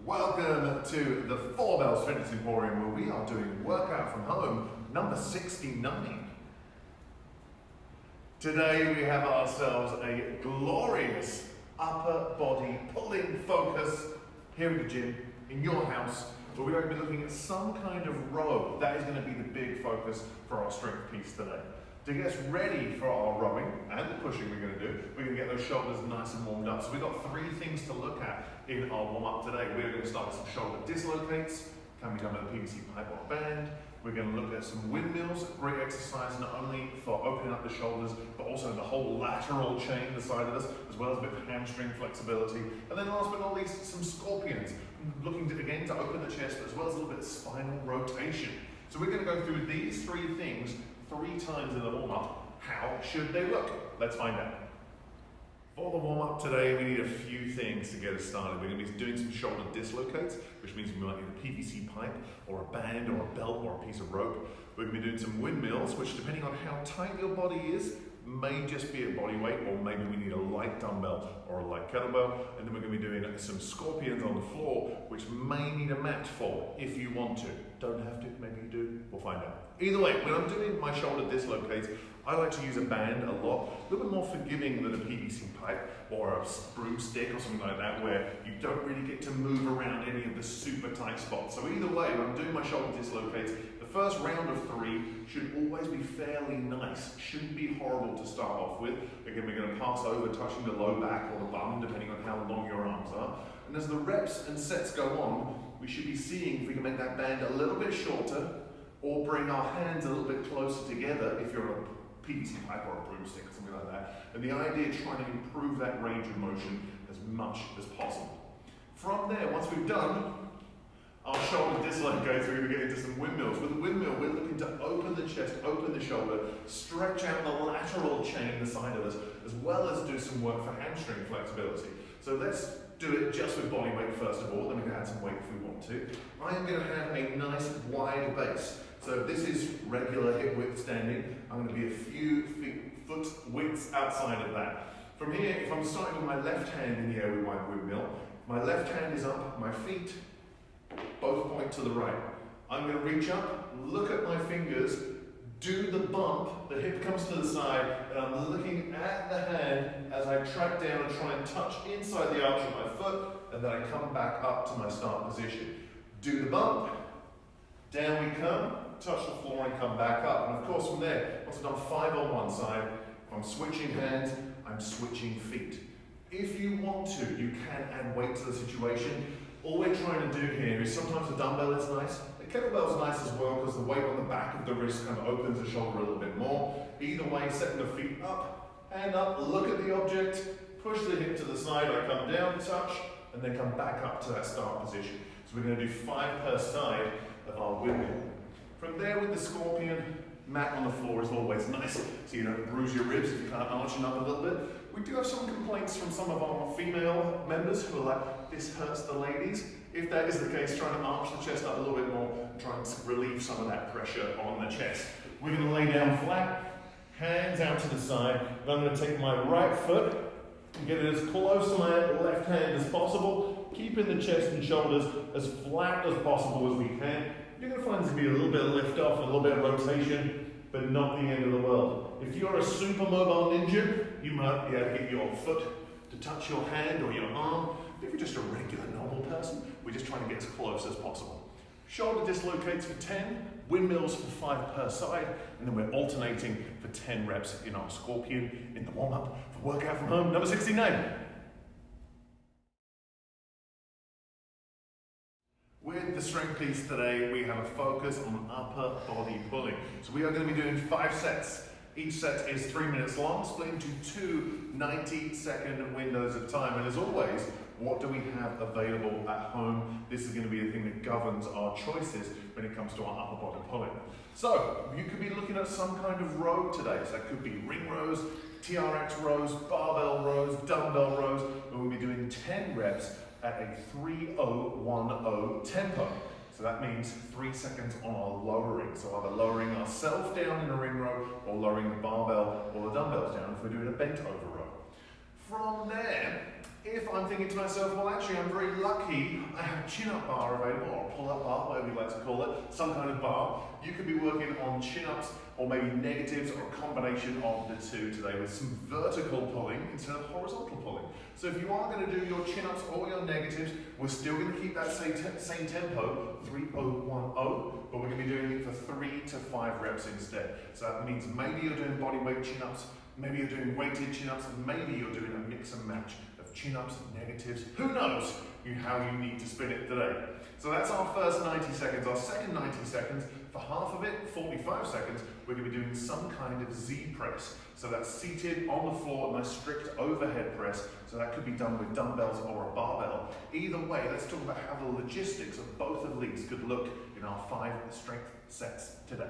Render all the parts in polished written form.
Welcome to the 4 Bells Fitness Emporium, where we are doing workout from home number 69. Today we have ourselves a glorious upper body pulling focus here at the gym in your house, where we're going to be looking at some kind of row. That is going to be the big focus for our strength piece today. To get us ready for our rowing and the pushing we're going to do, we're going to get those shoulders nice and warmed up. So we've got 3 things to look at in our warm-up today. We're going to start with some shoulder dislocates, can be done with a PVC pipe or a band. We're going to look at some windmills, great exercise not only for opening up the shoulders, but also the whole lateral chain, the side of us, as well as a bit of hamstring flexibility. And then last but not least, some scorpions, looking to, again, to open the chest, as well as a little bit of spinal rotation. So we're going to go through these 3 things 3 times in the warm-up. How should they look? Let's find out. For the warm-up today, we need a few things to get us started. We're going to be doing some shoulder dislocates, which means we might need a PVC pipe, or a band, or a belt, or a piece of rope. We're going to be doing some windmills, which, depending on how tight your body is, may just be a body weight, or maybe we need a light dumbbell or a light kettlebell. And then we're going to be doing some scorpions on the floor, which may need a mat for if you want to. Don't have to, maybe you do, we'll find out. Either way, when I'm doing my shoulder dislocates, I like to use a band a lot, a little bit more forgiving than a PVC pipe or a broomstick or something like that, where you don't really get to move around any of the super tight spots. So either way, when I'm doing my shoulder dislocates, the first round of 3 should always be fairly nice. Shouldn't be horrible to start off with. Again, we're going to pass over touching the low back or the bum, depending on how long your arms are. And as the reps and sets go on, we should be seeing if we can make that band a little bit shorter or bring our hands a little bit closer together if you're a PVC pipe or a broomstick or something like that. And the idea is trying to improve that range of motion as much as possible. From there, once we've done our shoulder dislocates, we're going to get into some windmills. With the windmill, we're looking to open the chest, open the shoulder, stretch out the lateral chain, the side of us, as well as do some work for hamstring flexibility. So let's do it just with body weight first of all, then we can add some weight if we want to. I am going to have a nice wide base. So this is regular hip width standing. I'm going to be a few foot widths outside of that. From here, if I'm starting with my left hand in the air with my windmill, my left hand is up, my feet both point to the right. I'm going to reach up, look at my fingers, do the bump, the hip comes to the side, and I'm looking at the hand as I track down and try and touch inside the arch of my foot, and then I come back up to my start position. Do the bump, down we come, touch the floor and come back up. And of course from there, once I've done 5 on one side, if I'm switching hands, I'm switching feet. If you want to, you can add weight to the situation. All we're trying to do here is sometimes a dumbbell is nice. The kettlebell is nice as well because the weight on the back of the wrist kind of opens the shoulder a little bit more. Either way, setting the feet up, hand up, look at the object, push the hip to the side, I come down, touch, and then come back up to that start position. So we're going to do 5 per side of our windmill. From there with the scorpion, mat on the floor is always nice, so you don't bruise your ribs if you can't arch them up a little bit. We do have some complaints from some of our female members who are like, this hurts the ladies. If that is the case, try and arch the chest up a little bit more and try and relieve some of that pressure on the chest. We're going to lay down flat, hands out to the side, and I'm going to take my right foot and get it as close to my left hand as possible, keeping the chest and shoulders as flat as possible as we can. You're going to find there's going to be a little bit of lift off, a little bit of rotation, but not the end of the world. If you're a super mobile ninja, you might be able to get your foot to touch your hand or your arm. If you're just a regular normal person, we're just trying to get as close as possible. Shoulder dislocates for 10, windmills for 5 per side, and then we're alternating for 10 reps in our scorpion in the warm-up for workout from home number 69. With the strength piece today, we have a focus on upper body pulling. So we are going to be doing 5 sets. Each set is 3 minutes long, split into 2 90-second windows of time. And as always, what do we have available at home? This is going to be the thing that governs our choices when it comes to our upper body pulling. So you could be looking at some kind of row today. So that could be ring rows, TRX rows, barbell rows, dumbbell rows. We'll be doing 10 reps at a 3-0-1-0 tempo. So that means 3 seconds on our lowering. So either lowering ourselves down in a ring row or lowering the barbell or the dumbbells down if we're doing a bent over row. From there, If I'm thinking to myself, well actually I'm very lucky, I have a chin-up bar available, or a pull-up bar, whatever you like to call it, some kind of bar, you could be working on chin-ups or maybe negatives or a combination of the two today with some vertical pulling instead of horizontal pulling. So if you are going to do your chin-ups or your negatives, we're still going to keep that same tempo, 3-0-1-0, but we're going to be doing it for 3 to 5 reps instead. So that means maybe you're doing body weight chin-ups, maybe you're doing weighted chin-ups, and maybe you're doing a mix and match of chin-ups, negatives, who knows how you need to spin it today. So that's our first 90 seconds. Our second 90 seconds, for half of it, 45 seconds, we're going to be doing some kind of Z press. So that's seated on the floor and a strict overhead press. So that could be done with dumbbells or a barbell. Either way, let's talk about how the logistics of both of these could look in our 5 strength sets today.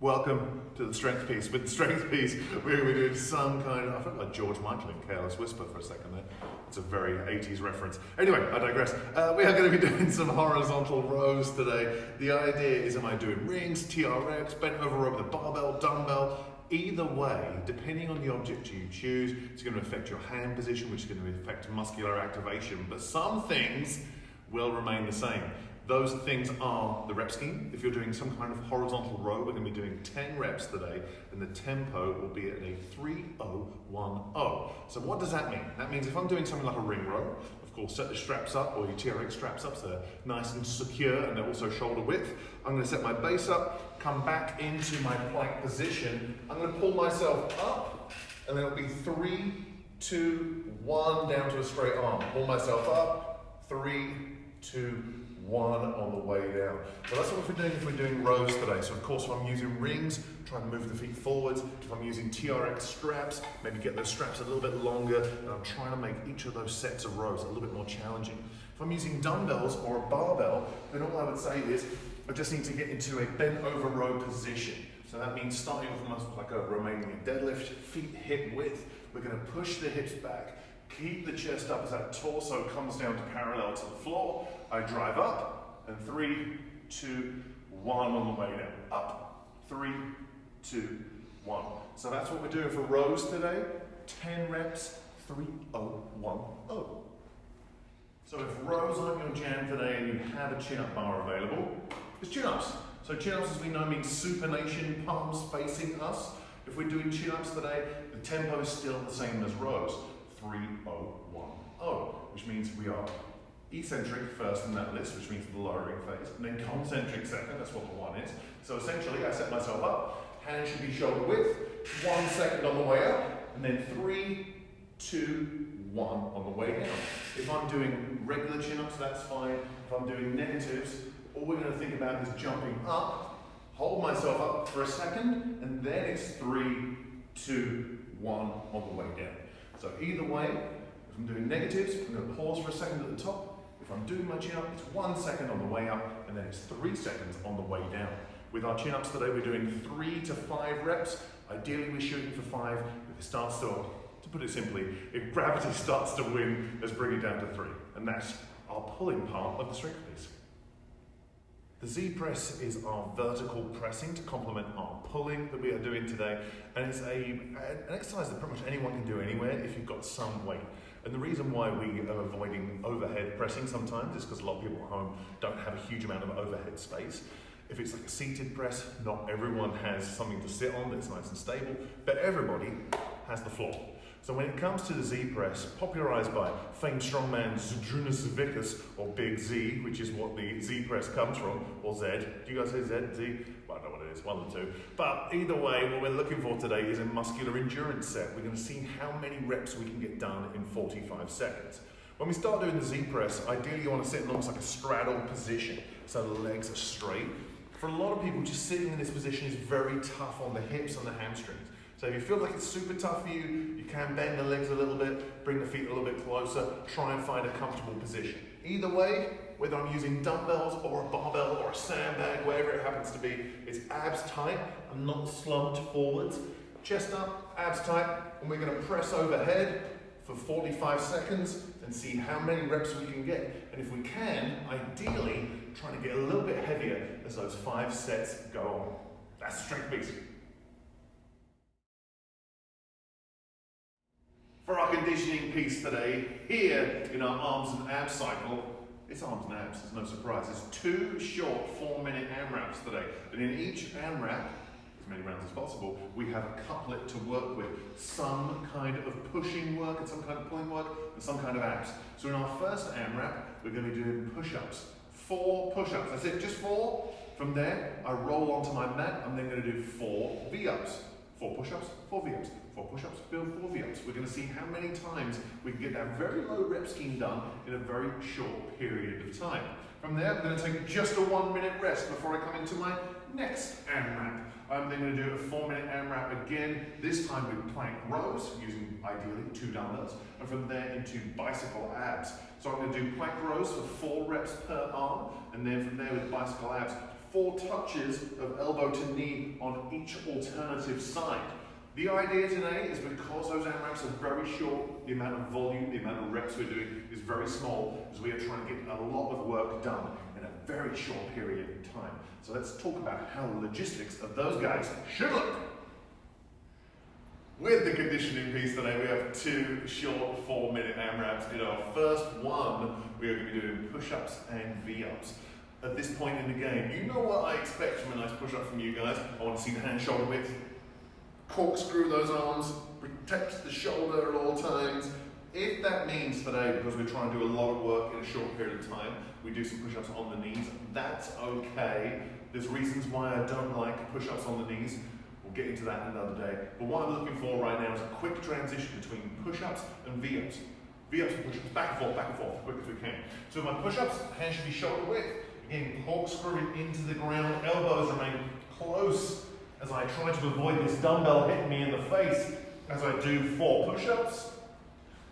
Welcome to the strength piece. With the strength piece, we're going to be doing some kind of, I felt like George Michael in Careless Whisper for a second there. It's a very 80s reference. Anyway, I digress. We are going to be doing some horizontal rows today. The idea is, am I doing rings, TRX, bent over row with a barbell, dumbbell? Either way, depending on the object you choose, it's going to affect your hand position, which is going to affect muscular activation. But some things will remain the same. Those things are the rep scheme. If you're doing some kind of horizontal row, we're going to be doing 10 reps today, and the tempo will be at a 3-0-1-0. So what does that mean? That means if I'm doing something like a ring row, of course, set the straps up, or your TRX straps up, so they're nice and secure, and they're also shoulder width. I'm going to set my base up, come back into my plank position. I'm going to pull myself up, and then it'll be 3, 2, 1, down to a straight arm. Pull myself up, 3, 2, 1 on the way down. So that's what we're doing if we're doing rows today. So of course, if I'm using rings, try and move the feet forwards. If I'm using TRX straps, maybe get those straps a little bit longer, and I'm trying to make each of those sets of rows a little bit more challenging. If I'm using dumbbells or a barbell, then all I would say is, I just need to get into a bent over row position. So that means starting with almost like a Romanian deadlift, feet hip width. We're going to push the hips back, keep the chest up as that torso comes down to parallel to the floor. I drive up, and 3, 2, 1 on the way down. Up, 3, 2, 1. So that's what we're doing for rows today. 10 reps, 3-0-1-0. So if rows aren't your jam today and you have a chin-up bar available, it's chin-ups. So chin-ups, as we know, means supination, palms facing us. If we're doing chin-ups today, the tempo is still the same as rows. 3-0-1-0, which means we are eccentric first in that list, which means the lowering phase, and then concentric second, that's what the 1 is. So essentially, I set myself up, hands should be shoulder width, 1 second on the way up, and then 3, 2, 1 on the way down. If I'm doing regular chin-ups, that's fine. If I'm doing negatives, all we're going to think about is jumping up, hold myself up for a second, and then it's 3, 2, 1 on the way down. So either way, if I'm doing negatives, I'm going to pause for a second at the top. If I'm doing my chin-up, it's 1 second on the way up, and then it's 3 seconds on the way down. With our chin-ups today, we're doing 3 to 5 reps. Ideally, we're shooting for 5. If it starts to put it simply, if gravity starts to win, let's bring it down to 3. And that's our pulling part of the strength piece. The Z press is our vertical pressing to complement our pulling that we are doing today, and it's an exercise that pretty much anyone can do anywhere if you've got some weight. And the reason why we are avoiding overhead pressing sometimes is because a lot of people at home don't have a huge amount of overhead space. If it's like a seated press, not everyone has something to sit on that's nice and stable, but everybody has the floor. So when it comes to the Z press, popularized by famed strongman Zydrunas Savickas, or Big Z, which is what the Z press comes from, or Z. Do you guys say Z? Z? Well, I don't know what it is, 1 or 2. But either way, what we're looking for today is a muscular endurance set. We're going to see how many reps we can get done in 45 seconds. When we start doing the Z press, ideally you want to sit in almost like a straddle position, so the legs are straight. For a lot of people, just sitting in this position is very tough on the hips and the hamstrings. So if you feel like it's super tough for you, you can bend the legs a little bit, bring the feet a little bit closer, try and find a comfortable position. Either way, whether I'm using dumbbells or a barbell or a sandbag, wherever it happens to be, it's abs tight. I'm not slumped forwards. Chest up, abs tight, and we're going to press overhead for 45 seconds and see how many reps we can get. And if we can, ideally, trying to get a little bit heavier as those 5 sets go on. That's the strength piece. For our conditioning piece today, here in our arms and abs cycle, it's arms and abs, it's no surprise. It's 2 short 4-minute AMRAPs today. And in each AMRAP, as many rounds as possible, we have a couplet to work with. Some kind of pushing work and some kind of pulling work and some kind of abs. So in our first AMRAP, we're going to be doing push-ups. 4 push-ups. That's it, just 4. From there, I roll onto my mat. I'm then going to do 4 V-ups. 4 push-ups, 4 V-ups, 4 push-ups, build 4 V-ups. We're going to see how many times we can get that very low rep scheme done in a very short period of time. From there, I'm going to take just a 1-minute rest before I come into my next AMRAP. I'm then going to do a 4-minute AMRAP again, this time with plank rows, using ideally 2 dumbbells, and from there into bicycle abs. So I'm going to do plank rows for 4 reps per arm, and then from there with bicycle abs, 4 touches of elbow to knee on each alternative side. The idea today is because those AMRAPs are very short, the amount of volume, the amount of reps we're doing is very small, as we are trying to get a lot of work done in a very short period of time. So let's talk about how the logistics of those guys should look. With the conditioning piece today, we have 2 short 4-minute AMRAPs. In our first one, we are going to be doing push-ups and V-ups. At this point in the game, you know what I expect from a nice push-up from you guys. I want to see the hand-shoulder width. Corkscrew those arms, protect the shoulder at all times. If that means today, because we're trying to do a lot of work in a short period of time, we do some push-ups on the knees, that's okay. There's reasons why I don't like push-ups on the knees. We'll get into that another day. But what I'm looking for right now is a quick transition between push-ups and V-ups. V-ups and push-ups, back and forth, as quick as we can. So my push-ups, hands should be shoulder width. Again, corkscrewing into the ground, elbows remain close as I try to avoid this dumbbell hitting me in the face as I do 4 push-ups.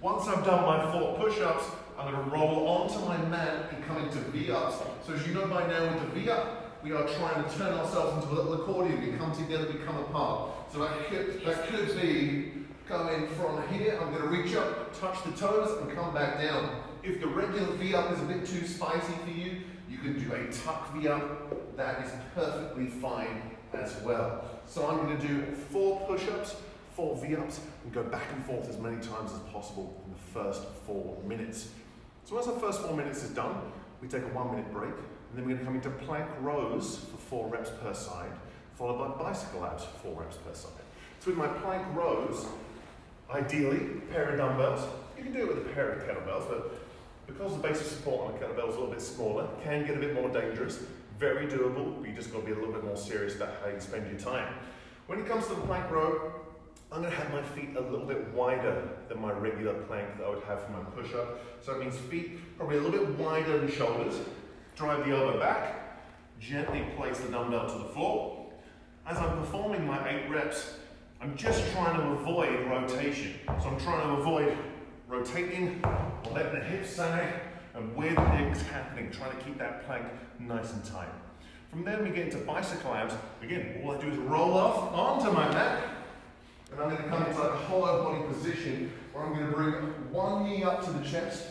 Once I've done my 4 push-ups, I'm going to roll onto my mat and come into V-ups. So as you know by now with the V-up, we are trying to turn ourselves into a little accordion. We come together, we come apart. So that could be going from here, I'm going to reach up, touch the toes and come back down. If the regular V-up is a bit too spicy for you, you can do a tuck V-up. That is perfectly fine as well. So I'm going to do 4 push-ups, 4 V-ups, and go back and forth as many times as possible in the first 4 minutes. So once our first 4 minutes is done, we take a 1-minute break, and then we're going to come into plank rows for 4 reps per side, followed by bicycle abs for 4 reps per side. So with my plank rows, ideally, a pair of dumbbells. You can do it with a pair of kettlebells, but because the base of support on a kettlebell is a little bit smaller, can get a bit more dangerous. Very doable, but you just got to be a little bit more serious about how you spend your time. When it comes to the plank row, I'm going to have my feet a little bit wider than my regular plank that I would have for my push-up. So that means feet probably a little bit wider than shoulders. Drive the elbow back, gently place the dumbbell to the floor. As I'm performing my 8 reps, I'm just trying to avoid rotation. So I'm trying to avoid rotating, letting the hips sag, and weird things happening, trying to keep that plank nice and tight. From there we get into bicycle abs. Again, all I do is roll off onto my mat, and I'm going to come into like a hollow body position where I'm going to bring one knee up to the chest,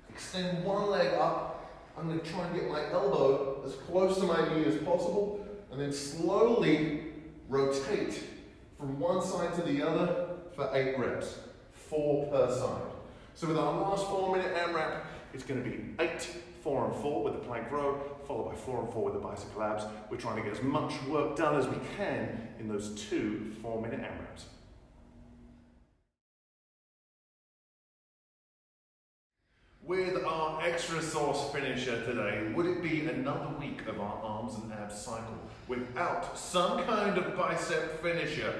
extend one leg up. I'm going to try and get my elbow as close to my knee as possible, and then slowly rotate from one side to the other for 8 reps, 4 per side. So with our last 4-minute AMRAP, it's going to be 8, 4 and 4 with the plank row, followed by 4 and 4 with the bicycle abs. We're trying to get as much work done as we can in those 2 4-minute AMRAPs. With our extra sauce finisher today, would it be another week of our arms and abs cycle without some kind of bicep finisher?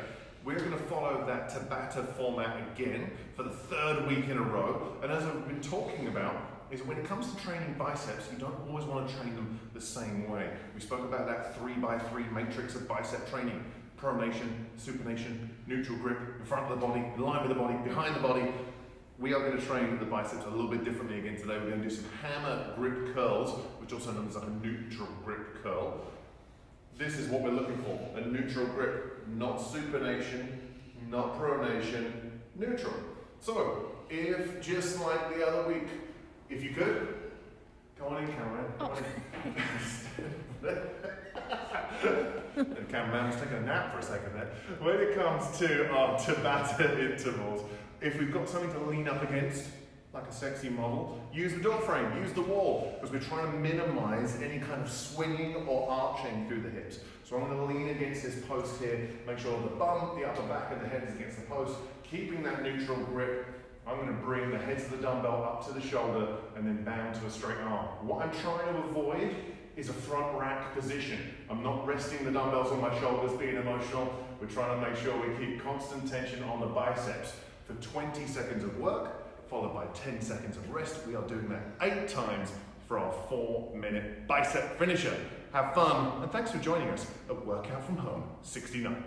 We're going to follow that Tabata format again for the 3rd week in a row. And as I've been talking about, is when it comes to training biceps, you don't always want to train them the same way. We spoke about that 3x3 matrix of bicep training. Pronation, supination, neutral grip, in front of the body, in line with the body, behind the body. We are going to train the biceps a little bit differently again today. We're going to do some hammer grip curls, which also known as like a neutral grip curl. This is what we're looking for, a neutral grip, not supination, not pronation, neutral. So, if just like the other week, if you could, go on in, Cameron. Come on in. The cameraman was taking a nap for a second there. When it comes to our Tabata intervals, if we've got something to lean up against, like a sexy model, use the door frame, use the wall, because we're trying to minimize any kind of swinging or arching through the hips. So I'm going to lean against this post here, make sure the bum, the upper back of the head is against the post, keeping that neutral grip. I'm going to bring the heads of the dumbbell up to the shoulder and then bound to a straight arm. What I'm trying to avoid is a front rack position. I'm not resting the dumbbells on my shoulders, being emotional. We're trying to make sure we keep constant tension on the biceps for 20 seconds of work, followed by 10 seconds of rest. We are doing that 8 times for our 4-minute bicep finisher. Have fun, and thanks for joining us at Workout From Home 69.